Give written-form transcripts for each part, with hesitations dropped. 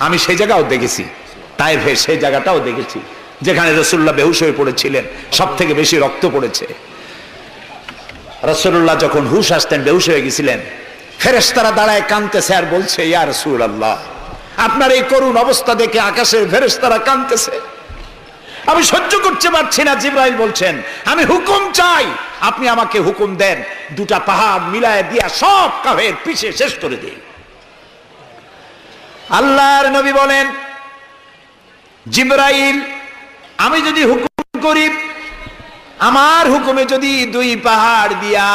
আমি সেই জায়গাও দেখেছি, তায়েফের সেই জায়গাটাও দেখেছি যেখানে রাসূলুল্লাহ বেহুশ হয়ে পড়েছিলেন, সব থেকে বেশি রক্ত পড়েছে। রাসূলুল্লাহ যখন হুশ আসতেন, বেহুশ হয়ে গেছিলেন, ফেরেশতারা দাঁড়ায় কাঁদতেছে আর বলছে, ইয়া রাসূলুল্লাহ, আপনার এই করুণ অবস্থা দেখে আকাশের ফেরেশতারা কাঁদতেছে, আমি সহ্য করতে পারছি না। জিবরাইল বলছেন, আমি হুকুম চাই, আপনি আমাকে হুকুম দেন, দুটা পাহাড় মিলায় দিয়া সব কাফের পিছে শেষ করে দিন। আল্লাহর নবী বলেন, জিবরাইল, আমি যদি হুকুম করি, আমার হুকুমে যদি দুই পাহাড় দিয়া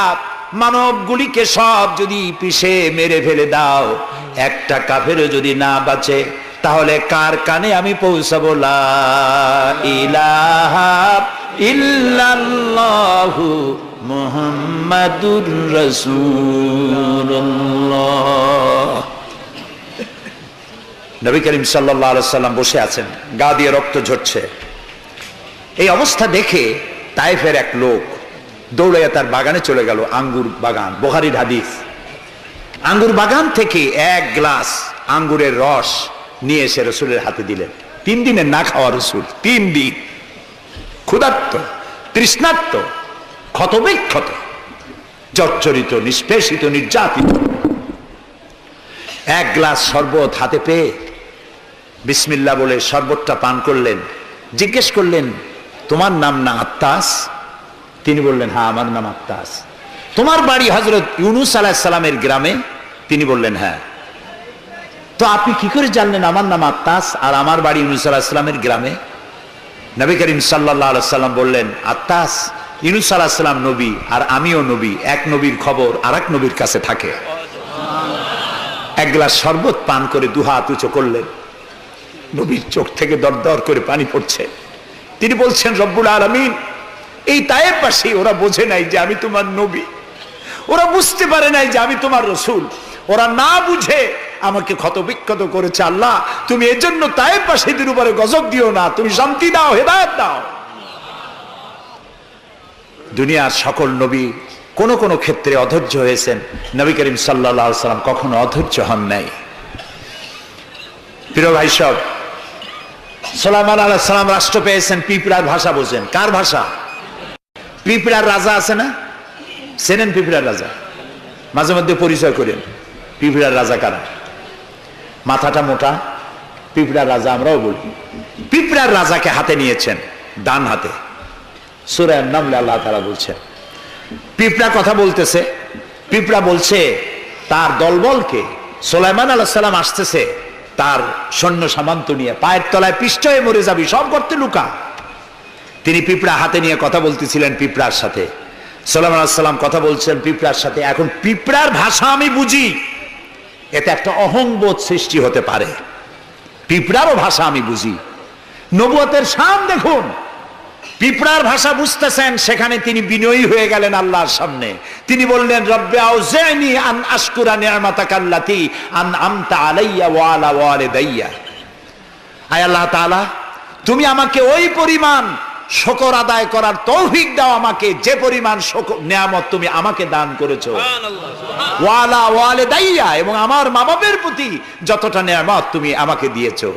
মানবগুলিকে সব যদি পিছে মেরে ফেলে দাও, একটা কাফেরও যদি না বাঁচে, তাহলে কার কানে আমি পৌঁছাবো লা ইলাহা ইল্লাল্লাহু মুহাম্মাদুর রাসূলুল্লাহ। নবী করিম সাল্লাল্লাহু আলাইহি সাল্লাম বসে আছেন, গা দিয়ে রক্ত ঝরছে। এই অবস্থা দেখে তায়েফের এক লোক দৌড়াইয়া তার বাগানে চলে গেল, আঙ্গুর বাগান, বুখারীর হাদিস। আঙ্গুর বাগান থেকে এক গ্লাস আঙ্গুরের রস নিয়ে এসে রসুলের হাতে দিলেন। 3 দিনের না খাওয়া রসুল, 3 দিন ক্ষুধার্ত, তৃষ্ণার্ত, ক্ষতবিক্ষত, জর্জরিত, নিষ্পেষিত, নির্যাতিত। এক গ্লাস শরবত হাতে পেয়ে বিসমিল্লাহ বলে শরবতটা পান করলেন। জিজ্ঞেস করলেন, তোমার নাম না আত্তাস? তিনি বললেন, হ্যাঁ, আমার নাম আত্তাস। তোমার বাড়ি হযরত ইউনূস আলাইহিস সালামের গ্রামে? তিনি বললেন, হ্যাঁ। তো আপনি কি করে জানলেন আমার নাম আত্তাস আর আমার বাড়ি ইউনূস আলাইহিস সালামের গ্রামে? নবী করিম সাল্লাল্লাহু আলাইহি সাল্লাম বললেন, আত্তাস, ইউনূস আলাইহিস সালাম নবী আর আমিও নবী, এক নবীর খবর আরেক নবীর কাছে থাকে। এক গ্লাস শরবত পান করে দুহাত উঁচু করলেন। নবীর চোখ থেকে দরদর করে পানি পড়ছে। তিনি বলছেন, রব্বুল আলামিন, এই তায়েফবাসী ওরা বোঝে নাই যে আমি তোমার নবী, ওরা বুঝতে পারে নাই যে আমি তোমার রসুল, ওরা না বুঝে আমাকে ক্ষতবিক্ষত করেছে। আল্লাহ, তুমি এজন্য তায়েফবাসীদের উপরে গজব দিও না, তুমি শান্তি দাও, হেদায়েত দাও। দুনিয়ার সকল নবী কোন কোন ক্ষেত্রে অধৈর্য হয়েছেন, নবী করিম সাল্লাল্লাহু আলাইহি সাল্লাম কখনো অধৈর্য হন নাই। প্রিয় ভাই সব, সুলাইমান আলাইহিস সালাম রাষ্ট্র পেয়েছেন, পিঁপড়ার ভাষা বোঝেন। কার ভাষা? পিঁপড়ার রাজা আছে না, চেনেন পিঁপড়ার রাজা? মাঝে মধ্যে পরিচয় করেন পিঁপড়ার রাজা কারা। মাথাটা মোটা, পিঁপড়ার রাজা আমরাও বলি। পিঁপড়ার রাজাকে হাতে নিয়েছেন, ডান হাতে। সূরা নামলে আল্লাহ তাআলা বলছেন, পিঁপড়া কথা বলতেছে, পিঁপড়া বলছে তার দলবলকে, সুলাইমান আলাইহিস সালাম আসতেছে তার সৈন্য সামন্ত নিয়ে, পায়ের তলায় পিষ্ট হয়ে মরে যাবি, সব গর্তে লুকা। তিনি পিঁপড়া হাতে নিয়ে কথা বলতেছিলেন পিঁপড়ার সাথে। সুলাইমান আলাইহিস সালাম কথা বলছেন পিঁপড়ার সাথে। এখন পিঁপড়ার ভাষা আমি বুঝি, এতে একটা অহংবোধ সৃষ্টি হতে পারে। পিঁপড়ারও ভাষা আমি বুঝি। নবুয়তের শান দেখুন, পিঁপড়ার ভাষা বুঝতেছেন, সেখানে তিনি বিনয়ী হয়ে গেলেন আল্লাহর সামনে। তিনি বললেন, রব্বি আউজি'নি আন আশকুরা নি'মাতাকাল্লাতী আন'আমতা আলাইয়া ওয়া আলা ওয়ালিদাইয়া। আয় আল্লাহ তাআলা, তুমি আমাকে ওই পরিমাণ শুকর আদায় করার তৌফিক দাও আমাকে, যে পরিমাণ নিয়ামত তুমি আমাকে দান করেছো। ওয়া আলা ওয়ালিদাইয়া, এবং আমার মা বাবার প্রতি যতটা নিয়ামত তুমি আমাকে দিয়েছো।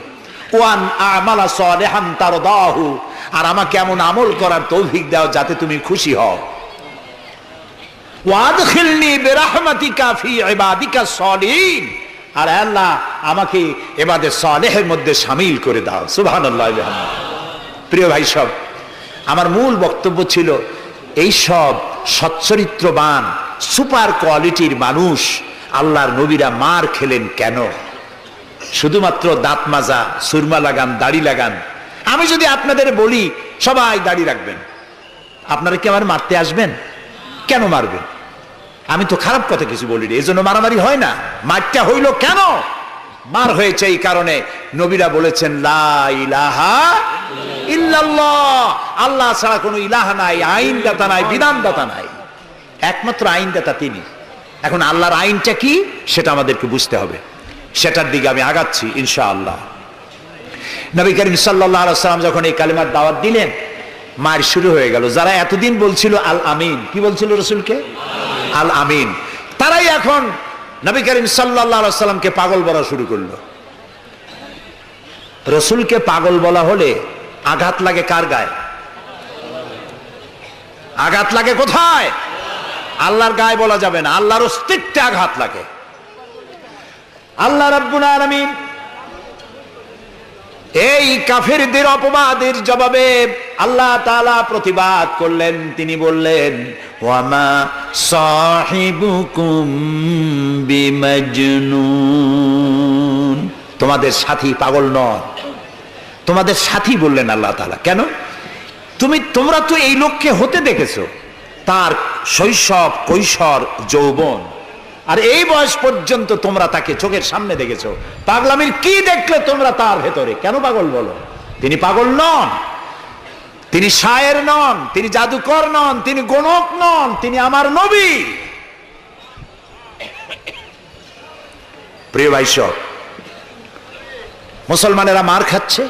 ওয়ান আমালা সালিহান তারদাহু, আর আমাকে এমন আমল করার তৌফিক দাও যাতে তুমি খুশি হও। ওয়াদখিলনি বিরাহমাতিকা ফি ইবাদিকা সালিহিন, আর আল্লাহ আমাকে ইবাদে সালেহের মধ্যে শামিল করে দাও। সুবহানাল্লাহ। প্রিয় ভাই সব, আমার মূল বক্তব্য ছিল, এই সব সচ্চরিত্রবান সুপার কোয়ালিটির মানুষ আল্লাহর নবীরা মার খেলেন কেন? শুধুমাত্র দাঁত মাজা, সুরমা লাগান, দাড়ি লাগান। আমি যদি আপনাদের বলি সবাই দাড়ি রাখবেন, আপনারা কি আমার মারতে আসবেন? কেন মারবেন? আমি তো খারাপ কথা কিছু বলিনি, এই জন্য মারামারি হয় না। মারটা হইল কেন? মার হয়েছে এই কারণে, নবীরা বলেছেন লা ইলাহা ইল্লাল্লাহ, আল্লাহ ছাড়া কোনো ইলাহা নাই, আইনদাতা নাই, বিধানদাতা নাই, একমাত্র আইনদাতা তিনি। এখন আল্লাহর আইনটা কি সেটা আমাদেরকে বুঝতে হবে, সেটার দিকে আমি আগাচ্ছি ইনশাআল্লাহ। নবী করিম সাল্লাল্লাহু আলাইহি ওয়াসাল্লাম যখন এই কালিমার দাওয়াত দিলেন, মার শুরু হয়ে গেল। যারা এতদিন বলছিল আল আমিন, কি বলছিল রসুলকে? আল আমিন, তারাই এখন নবী করিম সাল্লাল্লাহু আলাইহি ওয়াসাল্লামকে পাগল বলা শুরু করলো। রসুলকে পাগল বলা হলে আঘাত লাগে কার গায়ে? আঘাত লাগে কোথায়? আল্লাহর গায়ে বলা যাবে না, আল্লাহর অস্তিত্বে আঘাত লাগে। আল্লাহ রাব্বুল আলামিন এই কাফেরদের অপবাদের জবাবে আল্লাহ তাআলা প্রতিবাদ করলেন। তিনি বললেন, ওয়ামা সাহিবুকুম বিমাজনুন, তোমাদের সাথী পাগল নয়, তোমাদের সাথী বললেন আল্লাহ তাআলা। কেন? তোমরা তো এই লোককে হতে দেখেছো, তার শৈশব, কৈশোর, যৌবন, আর এই বয়স পর্যন্ত তোমরা তাকে চোখের সামনে দেখেছো। পাগলামির কি দেখলে তোমরা তার ভেতরে? কেন পাগল বলো? তিনি পাগল নন, তিনি শায়ের নন, তিনি জাদুকর নন, তিনি গণক নন, তিনি আমার নবী। প্রিয় ভাই সব, মুসলমানেরা মার খাচ্ছে,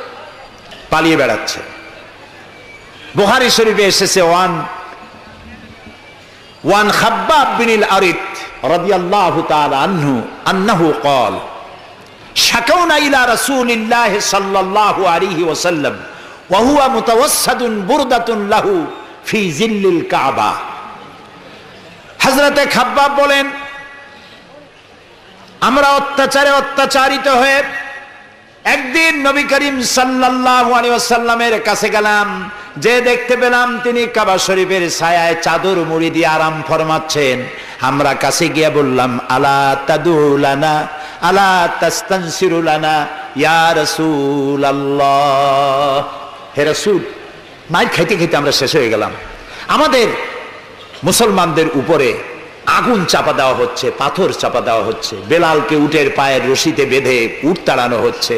পালিয়ে বেড়াচ্ছে। বুখারী শরীফে এসেছে ওয়ান খাব্বাব বিন আরিত রাদিয়াল্লাহু তাআলা আনহু আন্নাহু قال شكونا الى رسول الله صلى الله عليه وسلم وهو متوسد بردة له في ظل الكعبة। হযরতে খাব্বাব বলেন, আমরা অত্যাচারিত হয়ে একদিন নবী করিম সাল্লাল্লাহু আলাইহি ওয়াসাল্লামের কাছে গেলাম, যে দেখতে পেলাম তিনি কাবা শরীফের ছায়ায় চাদর মুড়ি দিয়ে আরাম ফরমাচ্ছেন। আমরা কাছে গিয়ে বললাম, আলা তাদুলানা আলা তাস্তানসিরুলানা ইয়া রাসূলুল্লাহ, হে রাসূল। মাইর খাইতে খাইতে আমরা শেষ হয়ে গেলাম। আমাদের মুসলমানদের উপরে আগুন চাপা দেওয়া হচ্ছে, পাথর চাপা দেওয়া হচ্ছে, বেলালকে উটের পায়ের রশিতে বেঁধে উট তাড়ানো হচ্ছে।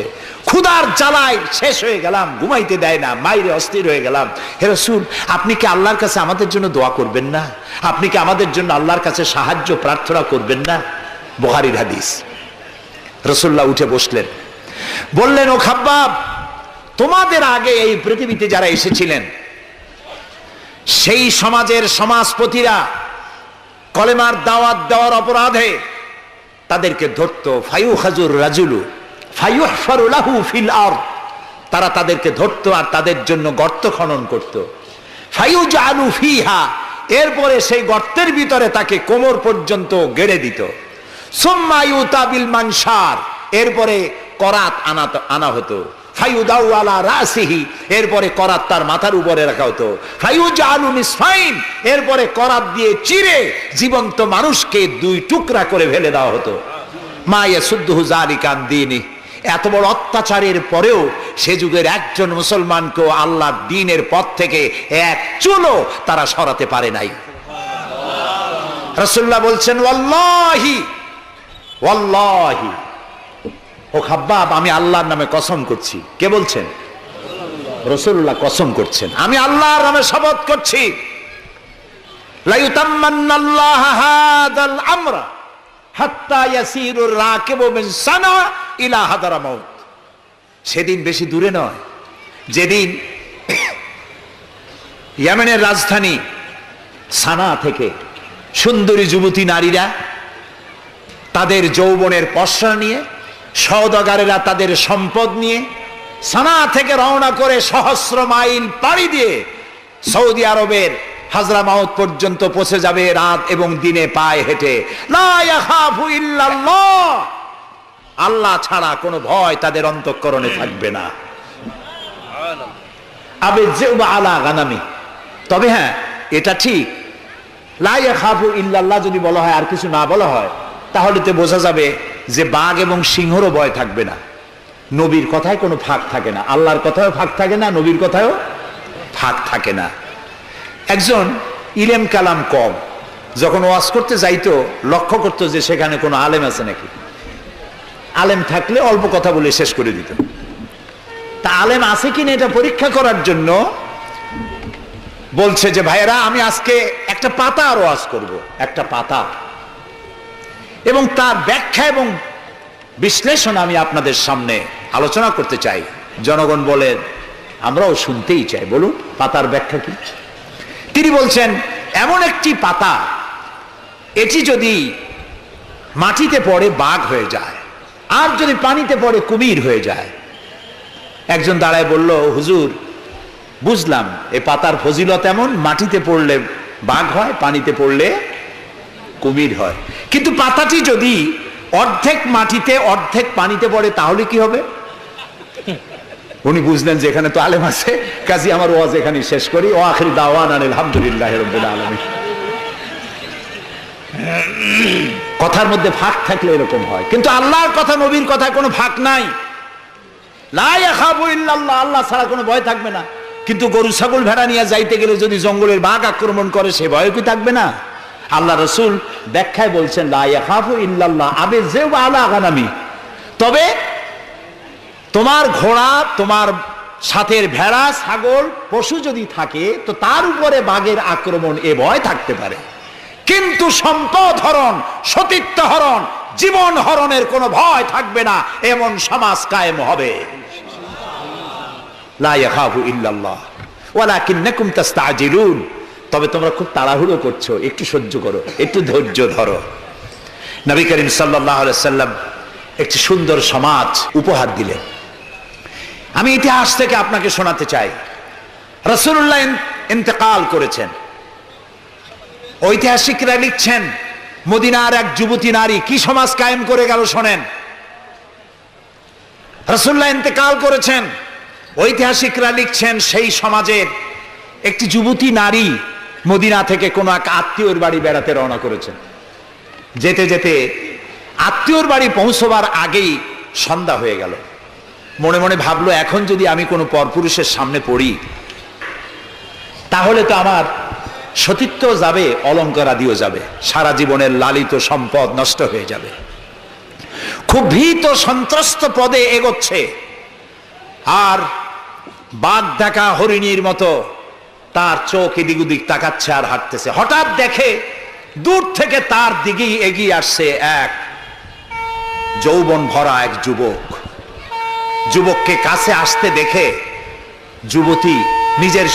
ক্ষুধার জ্বালায় শেষ হয়ে গেলাম, ঘুমাইতে দেয় না, মাইরে অস্থির হয়ে গেলাম। হে রাসূল, আপনি কি আল্লাহর কাছে আমাদের জন্য দোয়া করবেন না? আপনি কি আমাদের জন্য আল্লাহর কাছে সাহায্য প্রার্থনা করবেন না? বুখারীর হাদিস। রাসূলুল্লাহ উঠে বসলেন, বললেন, ও খাব্বাব, তোমাদের আগে এই পৃথিবীতে যারা এসেছিলেন সেই সমাজের সমাজপতিরা কলেমার দাওয়াত দেওয়ার অপরাধে তাদেরকে ধরতো। ফায়ুখাজুর রাজুলু ফায়ুহফারু লাহু ফিল আরদ, তারা তাদেরকে ধরতো আর তাদের জন্য গর্ত খনন করত। ফায়ুজালু ফিহা, এরপরে সেই গর্তের ভিতরে তাকে কোমর পর্যন্ত গেড়ে দিত। সুম্মা ইউতা বিল মানশার, এরপরে করাত আনা হতো। ফায়ুদাউ আলা রাসিহি, এরপরে করাত তার মাথার উপরে রাখা হতো। ফায়ুজালু নিসফাইন, এরপরে করাত দিয়ে চিরে জীবন্ত মানুষকে দুই টুকরা করে ফেলে দেওয়া হতো। মা ইয়াসুদ্দুহু যালিকা আন দীনি, এত বড় অত্যাচারের পরেও সে যুগের একজন মুসলমানকেও আল্লাহর দ্বীনের পথ থেকে এক চুলও তারা সরাতে পারে নাই। রাসূলুল্লাহ বলছেন, ওয়াল্লাহি ওয়াল্লাহি, ও খাব্বাব, আমি আল্লাহর নামে কসম করছি। কে বলছেন? রাসূলুল্লাহ কসম করছেন, আমি আল্লাহর নামে শপথ করছি, লা ইউতাম্মান্নাল্লাহু হাদাল আমরা হাত্তা ইয়াসিরুর রাকিবু মিন সানা ইলা হাদারামাউত। সেদিন বেশি দূরে নয়, যেদিন ইয়েমেনের রাজধানী সানা থেকে সুন্দরী যুবতী নারীরা তাদের যৌবনের পসরা নিয়ে, সওদাগারেরা তাদের সম্পদ নিয়ে সানা থেকে রওনা করে সহস্র মাইল পাড়ি দিয়ে সৌদি আরবের হাজরামাউত পর্যন্ত পৌঁছে যাবে রাত এবং দিনে পায়ে হেঁটে। লা ইয়াখাফু ইল্লাল্লাহ, আল্লাহ ছাড়া কোনো ভয় তাদের অন্তঃকরণে থাকবে না। আবে জিবা আলা গানামি, তবে হ্যাঁ এটা ঠিক, লা ইয়াখাফু ইল্লাল্লাহ যদি বলা হয় আর কিছু না বলা হয়, তাহলে তো বোঝা যাবে যে বাঘ এবং সিংহরও ভয় থাকবে না। নবীর কথায় কোনো ফাঁক থাকে না, আল্লাহর কথায়ও ফাঁক থাকে না, নবীর কথায়ও ফাঁক থাকে না। একজন ইলেম কালাম কম, যখন ওয়াজ করতে যাইতো লক্ষ্য করতো যে সেখানে কোনো আলেম আছে নাকি। আলেম থাকলে অল্প কথা বলে শেষ করে দিত। তা আলেম আছে কিনা এটা পরীক্ষা করার জন্য বলছে যে, ভাইয়েরা, আমি আজকে একটা পাতা আর ওয়াজ করব, একটা পাতা, এবং তার ব্যাখ্যা এবং বিশ্লেষণ আমি আপনাদের সামনে আলোচনা করতে চাই। জনগণ বলেন, আমরাও শুনতেই চাই, বলুন পাতার ব্যাখ্যা কি। তিনি বলছেন, এমন একটি পাতা, এটি যদি মাটিতে পড়ে বাঘ হয়ে যায়, আর যদি পানিতে পড়ে কুমির হয়ে যায়, একজন দাঁড়ায় বলল, হুজুর বুঝলাম এই পাতার ফজিলত এমন, মাটিতে পড়লে বাঘ হয়, পানিতে পড়লে কুমির হয়, কিন্তু পাতাটি যদি অর্ধেক মাটিতে অর্ধেক পানিতে পড়ে তাহলে কি হবে? উনি বুঝলেন যে এখানে তো আলেম আছে, কাজী আমার ওয়াজ এখানে শেষ করি। ও আখির দাওয়ানা আলহামদুলিল্লাহি রাব্বিল আলামিন। কথার মধ্যে ফাঁক থাকলে এরকম হয়, কিন্তু আল্লাহর কথা, নবীর কথায় কোনো ফাঁক নাই। লা ইয়াখাফু ইল্লাল্লাহ, আল্লাহ ছাড়া কোনো ভয় থাকবে না। কিন্তু গরু ছাগল ভেড়া নিয়ে যাইতে গেলে যদি জঙ্গলের বাঘ আক্রমণ করে, সে ভয় কি থাকবে না? আল্লাহ রাসূল ব্যাখ্যায় বলছেন, লা ইয়াখাফু ইল্লাল্লাহ আবে যে আলা গানামি, তবে তোমার ঘোড়া, তোমার সাথের ভেড়া ছাগল পশু যদি থাকে তো তার উপরে বাঘের আক্রমণ এ ভয় থাকতে পারে, কিন্তু সম্পদ হরণ, সতীত্ব হরণ, জীবন হরণের কোনো ভয় থাকবে না, এমন সমাজ কায়েম হবে। লা ইয়াখাফু ইল্লাল্লাহ ওয়ালাকিন্নাকুম তাস্তাজিলুন, তবে তোমরা খুব তাড়াহুড়ো করছো, একটু সহ্য করো, একটু ধৈর্য ধরো। নবী করিম সাল্লাল্লাহু আলাইহি ওয়াসাল্লাম একটি সুন্দর সমাজ উপহার দিলেন। আমি ইতিহাস থেকে আপনাকে শোনাতে চাই। রাসূলুল্লাহ ইন্তেকাল করেছেন, ঐতিহাসিকরা লিখছেন মদিনার এক যুবতী নারী কি সমাজ কায়েম করে গেল শোনেন। রাসূলুল্লাহ ইন্তেকাল করেছেন, ঐতিহাসিকরা লিখছেন সেই সমাজের একটি যুবতী নারী মদিনা থেকে কোনো এক আত্মীয়র বাড়ি বেড়াতে রওনা করেছেন। যেতে যেতে আত্মীয়র বাড়ি পৌঁছবার আগেই সন্ধ্যা হয়ে গেল। মনে মনে ভাবলো, এখন যদি আমি কোনো পরপুরুষের সামনে পড়ি তাহলে তো আমার সতীত্ব যাবে, অলঙ্কারাদিও যাবে, সারা জীবনের লালিত সম্পদ নষ্ট হয়ে যাবে। খুব ভীত সন্ত্রস্ত পদে এগোচ্ছে, আর বাঘ দেখা হরিণীর মতো তার চোখ এদিক ওদিক তাকাচ্ছে আর হাঁটতেছে। হঠাৎ দেখে দূর থেকে তার দিকেই এগিয়ে আসছে এক যৌবন ভরা এক যুবক। যুবককে কাছে আসতে দেখে যুবতী নিজের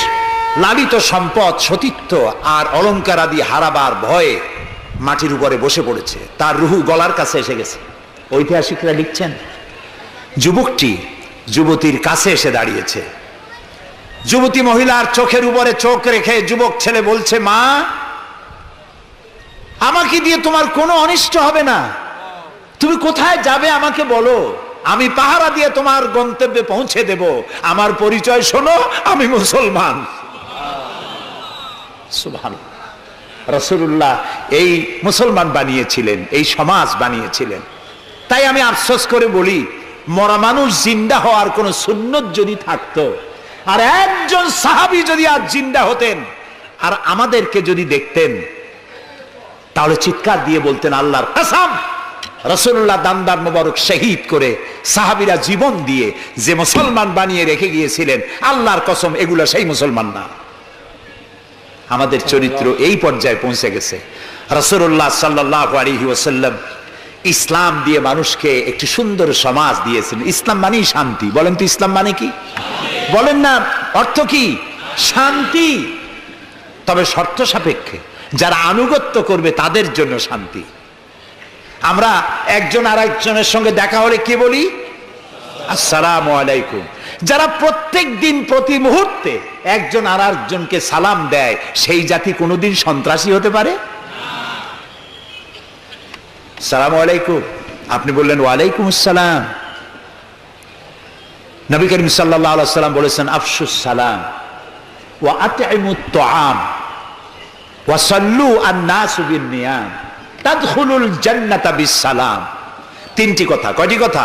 লালিত সম্পদ, সতীত্ব আর অলঙ্কার আদি হারাবার ভয়ে মাটির উপরে বসে পড়েছে, তার রুহু গলার কাছে এসে গেছে। ঐতিহাসিকরা লিখছেন যুবকটি যুবতীর কাছে এসে দাঁড়িয়েছে। যুবতী মহিলার চোখের উপরে চোখ রেখে যুবক ছেলে বলছে, মা, আমাকে দিয়ে তোমার কোনো অনিষ্ট হবে না, তুমি কোথায় যাবে আমাকে বলো, আমি পাহারা দিয়ে তোমার গন্তব্যে পৌঁছে দেব। আমার পরিচয় শোনো, আমি মুসলমান। সুবহানাল্লাহ। রাসূলুল্লাহ এই মুসলমান বানিয়েছিলেন, এই সমাজ বানিয়েছিলেন। তাই আমি আফসোস করে বলি, মরা মানুষ জিন্দা হওয়ার কোন সুন্নত যদি থাকতো, আর একজন সাহাবী যদি আজ জিন্দা হতেন আর আমাদেরকে যদি দেখতেন, তাহলে চিৎকার দিয়ে বলতেন, আল্লাহর কসম, রাসূলুল্লাহ দান্দার মোবারক শহীদ করে সাহাবীরা জীবন দিয়ে যে মুসলমান বানিয়ে রেখে গিয়েছিলেন, আল্লাহর কসম এগুলো সেই মুসলমান না। আমাদের চরিত্র এই পর্যায়ে পৌঁছে গেছে। রাসূলুল্লাহ সাল্লাল্লাহু আলাইহি ওয়াসাল্লাম ইসলাম দিয়ে মানুষকে একটি সুন্দর সমাজ দিয়েছেন। ইসলাম মানেই শান্তি। বলেন তো ইসলাম মানে কি? বলেন না, অর্থ কি? শান্তি। তবে শর্ত সাপেক্ষে, যারা আনুগত্য করবে তাদের জন্য শান্তি। আমরা একজন আর একজনের সঙ্গে দেখা হলে কি বলি? আসসালামু আলাইকুম। যারা প্রত্যেক দিন প্রতি মুহূর্তে একজন আর একজনকে সালাম দেয়, সেই জাতি কোনোদিন সন্ত্রাসী হতে পারে? সালামু আলাইকুম, আপনি বললেন ওয়ালাইকুম আসসালাম। নবী করিম সাল্লাল্লাহু আলাইহি ওয়াসাল্লাম বলেছেন, আফশুস সালাম ওয়া আতইমুত তুআম ওয়া সাল্লু আন-নাসু বিন-নিয়াম তাদখুলুল জান্নাতা বিস-সালাম। তিনটি কথা। কয়টি কথা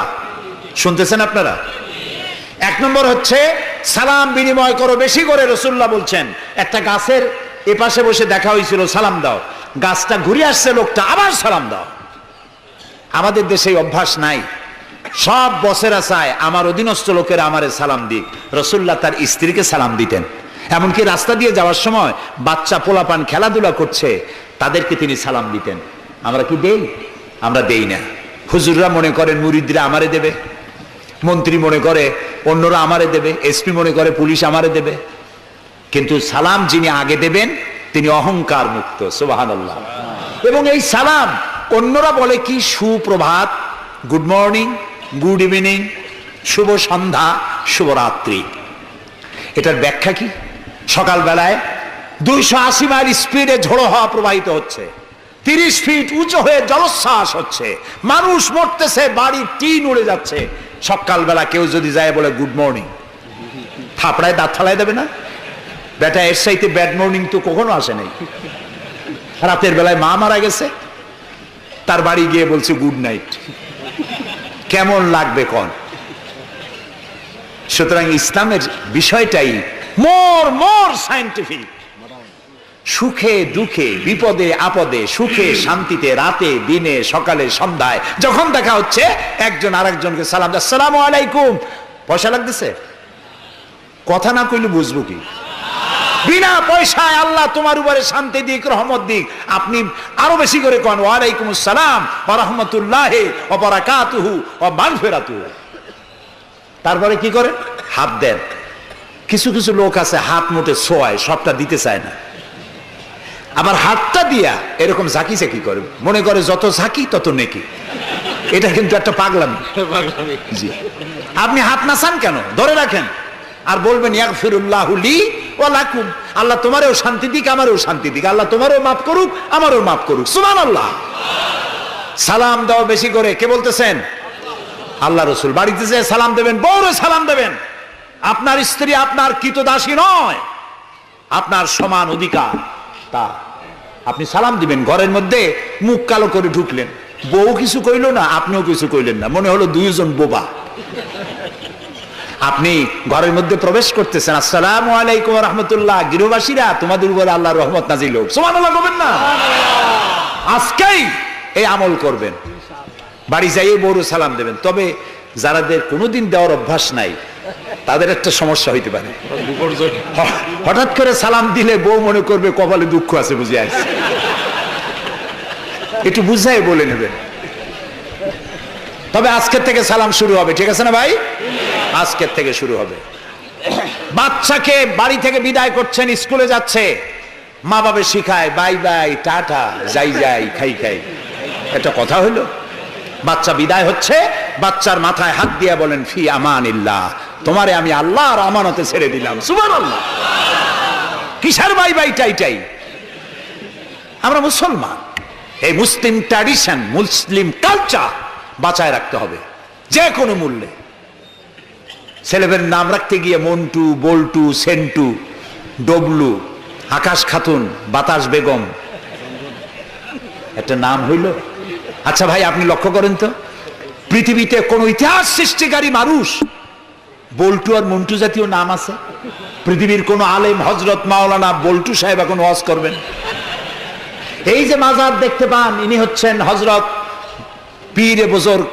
শুনতেছেন আপনারা? এক নম্বর হচ্ছে সালাম বিনিময় করো বেশি করে। রাসূলুল্লাহ বলছেন, একটা গাছের এপাশে বসে দেখা হয়েছিল, সালাম দাও। গাছটা ঘুরে আসছে, লোকটা আবার সালাম দাও। আমাদের দেশে অভ্যাস নাই। সব বসেরা চায় আমার অধীনস্থ লোকেরা আমারে সালাম দিক। রাসূলুল্লাহ তার স্ত্রীকে সালাম দিতেন। এমনকি রাস্তা দিয়ে যাওয়ার সময় বাচ্চা পোলাপান খেলাধুলা করছে, তাদেরকে তিনি সালাম দিতেন। আমরা কি দেই? আমরা দেই না। হুজুররা মনে করেন মুরিদরা আমারে দেবে, মন্ত্রী মনে করে অন্যরা আমারে দেবে, এসপি মনে করে পুলিশ আমারে দেবে। কিন্তু সালাম যিনি আগে দেবেন তিনি অহংকার মুক্ত। সুবহানাল্লাহ। এবং এই সালাম অন্যরা বলে কি সুপ্রভাত, গুড মর্নিং, গুড ইভিনিং, শুভ সন্ধ্যা, শুভরাত্রি। এটার ব্যাখ্যা কি? সকালবেলায় 280 মাইল স্পিডে ঝোড়ো হাওয়া প্রবাহিত হচ্ছে, 30 ফিট উঁচু হয়ে জলোচ্ছ্বাস হচ্ছে, মানুষ মরতেছে, বাড়ির টিন উড়ে যাচ্ছে। সকালবেলা কেউ যদি যায় বলে গুড মর্নিং, থাপড়ায় দাঁত ফালাই দেবে না? বেটা, এর চাইতে ব্যাড মর্নিং তো কখনো আসে নাই। রাতের বেলায় মা মারা গেছে, তার বাড়ি গিয়ে বলছে গুড নাইট। কেমন লাগবে কোন? সুতরাং ইসলামের বিষয়টাই মোর সায়েন্টিফিক। সুখে দুঃখে, বিপদে আপদে, সুখে শান্তিতে, রাতে দিনে, সকালে সন্ধ্যায় যখন দেখা হচ্ছে, একজন আরেকজনকে সালাম দেয়, আসসালামু আলাইকুম। পয়সা লাগতেছে? কথা না কইলে বুঝবো কি? বিনা পয়সায় আল্লাহ তোমার উপরে শান্তি দিক, রহমত দিক। আপনি আরো বেশি করে কোন ওয়ালাইকুম আসসালাম ওয়া রাহমাতুল্লাহি ওয়া বারাকাতুহু ওয়া মাগফিরাতুহু। তারপরে কি করে? হাত দেন। কিছু কিছু লোক আছে হাত মুঠে ছোঁয়ায়, সবটা দিতে চায় না। আবার হাতটা দিয়া এরকম ঝাঁকি ঝাঁকি করে, মনে করে যত ঝাঁকি তত নেকি। এটা কিন্তু একটা পাগলামি। জি, আপনি হাত নাচান কেন? ধরে রাখেন আর বলবেন ইয়াগফিরুল্লাহু লি ওয়া লাকুম। আল্লাহ তোমারও শান্তি দিক, আমারও শান্তি দিক। আল্লাহ তোমারও মাফ করুক, আমারও মাফ করুক। সুবহানাল্লাহ। সালাম দাও বেশি করে। কে বলতেছেন? আল্লাহ রাসূল। বাড়িতে যেয়ে সালাম দেবেন, বউরে সালাম দেবেন। আপনার স্ত্রী আপনার কৃতদাসী নয়, আপনার সমান অধিকার। তা আপনি সালাম দিবেন। ঘরের মধ্যে মুখ কালো করে ঢুকলেন, বউ কিছু কইল না, আপনিও কিছু কইলেন না, মনে হলো দুইজন বোবা। আপনি ঘরের মধ্যে প্রবেশ করতেছেন, আসসালামু আলাইকুম ওয়া রাহমাতুল্লাহ। গৃহবাসীরা, তোমাদের উপরে আল্লাহর রহমত নাজিল হোক। সুবহানাল্লাহ বলবেন না? আজকেই এই আমল করবেন। বাড়ি যাইয়ে বউরে সালাম দেবেন। তবে যারাদের কোনোদিন দেওয়ার অভ্যাস নাই, তাদের একটা সমস্যা হইতে পারে। হঠাৎ করে সালাম দিলে বউ মনে করবে কপালে দুঃখ আছে, বুঝে আসছে। একটু বুঝাই বলে নেবেন। তবে আজকের থেকে সালাম শুরু হবে, ঠিক আছে না ভাই? আজকের থেকে শুরু হবে। বাচ্চাকে বাড়ি থেকে বিদায় করছেন, স্কুলে যাচ্ছে, মা বাবা শিখায় বাই বাই, টাটা, যাই যাই, খাই খাই। এটা কথা হইলো? বাচ্চা বিদায় হচ্ছে, বাচ্চার মাথায় হাত দিয়ে বলেন ফি আমানিল্লাহ, তোমারে আমি আল্লাহর আমানতে ছেড়ে দিলাম। সুবহানাল্লাহ। কিসের বাই বাই টাই টাই? আমরা মুসলমান, এই মুসলিম ট্র্যাডিশন, মুসলিম কালচার বাঁচায় রাখতে হবে যে কোনো মূল্যে। ছেলেদের নাম রাখতে গিয়ে মন্টু, বল্টু, সেন্টু, ডবলু, আকাশ খাতুন, বাতাস বেগম, একটা নাম হইল। আচ্ছা ভাই, আপনি লক্ষ্য করেন তো, পৃথিবীতে কোন ইতিহাস সৃষ্টিকারী মানুষ বল্টু আর মন্টু জাতীয় নাম আছে? পৃথিবীর কোন আলেম, হযরত মাওলানা বল্টু সাহেব এখন ওয়াজ করবেন? এই যে মাজার দেখতে পান, ইনি হচ্ছেন হযরত পীরে বুজুর্গ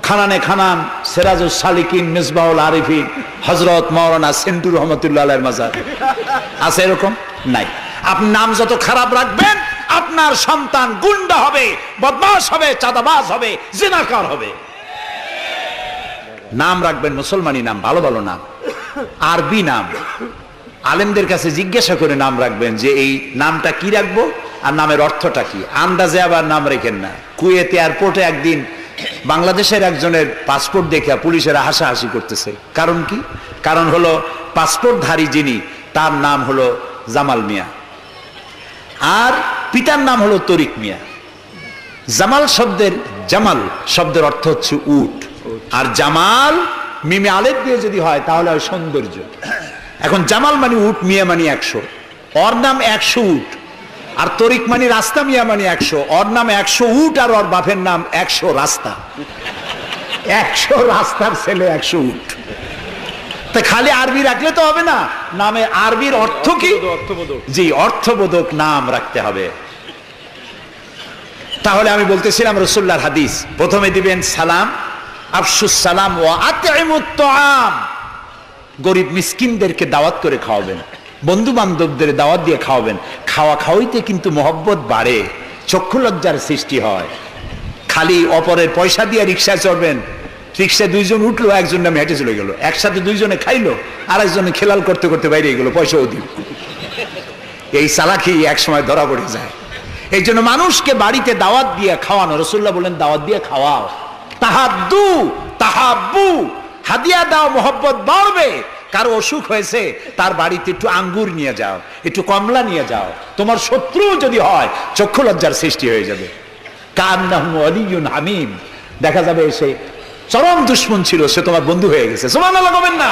খানানে খানান সিরাজুস সালিকিন মিসবাহুল আরিফিন হযরত মাওলানা সেন্টু রহমাতুল্লাহ আলাইহির মাজার আছে? এরকম নাই। আপনি নাম যত খারাপ রাখবেন, আপনার সন্তান গুন্ডা হবে, বদমাশ হবে, চাঁদাবাজ হবে, জিনাকার হবে। নাম রাখবেন মুসলমানি নাম, ভালো ভালো নাম, আরবি নাম। আলেমদের কাছে জিজ্ঞাসা করে নাম রাখবেন যে এই নামটা কি রাখবো আর নামের অর্থটা কি। আন্দাজে আবার নাম রেখেন না। কুয়েত এয়ারপোর্টে একদিন বাংলাদেশের একজনের পাসপোর্ট দেখে পুলিশেরা হাসাহাসি করতেছে। কারণ কি? কারণ হলো পাসপোর্টধারী যিনি, তার নাম হলো জামাল মিয়া, আর পিতার নাম হলো তরিক মিয়া। জামাল শব্দের অর্থ হচ্ছে উট, আর জামাল মিমে আলেফ দিয়ে যদি হয় তাহলে হয় সৌন্দর্য। এখন জামাল মানে উট, মিয়া মানে 100, ওর নাম 100 উট। আর তরিক মানে রাস্তা, মিয়া মানে 100, ওর নাম 100 উট আর ওর বাপের নাম 100 রাস্তা। 100 রাস্তার ছেলে 100 উট। তা খালি আরবি রাখলে তো হবে না, নামে আরবির অর্থ কি? জি, অর্থবোধক নাম রাখতে হবে। তাহলে আমি বলতেছিলাম রাসূলুল্লাহর হাদিস, প্রথমে দিবেন সালাম, আফশুস সালাম ওয়া আতইমুত তাআম। গরিব মিসকিনদেরকে দাওয়াত করে খাওয়াবেন, বন্ধু বান্ধবদের দাওয়াত দিয়ে খাওয়াবেন। খাওয়া খাওয়াইতে কিন্তু মহব্বত বাড়ে, চক্ষু লজ্জার সৃষ্টি হয়। খালি অপরের পয়সা দিয়ে রিকশায় চড়বেন, রিকশায় দুইজন উঠলো, একজন নামে হেঁটে চলে গেল, একসাথে দুইজনে খাইলো, আর একজনে খেলাল করতে করতে বাইরে গেল, পয়সাও দিল। এই চালাকি এক সময় ধরা পড়ে যায়। এই জন্য মানুষকে বাড়িতে দাওয়াত দিয়ে খাওয়ানো, রাসূলুল্লাহ বলেন দাওয়াত দিয়ে খাওয়াও। তাহাদ্দু তাহাব্বু, হাদিয়া দাও, মোহব্বত বাড়বে। কারো অসুখ হয়েছে, তার বাড়িতে একটু আঙ্গুর নিয়ে যাও, একটু কমলা নিয়ে যাও। তোমার শত্রু যদি হয়, চক্ষু লজ্জার সৃষ্টি হয়ে যাবে। কান্নাহু ওয়ালিয়্যুন হামীম, দেখা যাবে সে চরম দুশমন ছিল, সে তোমার বন্ধু হয়ে গেছে। সুবহানাল্লাহ বলবেন না?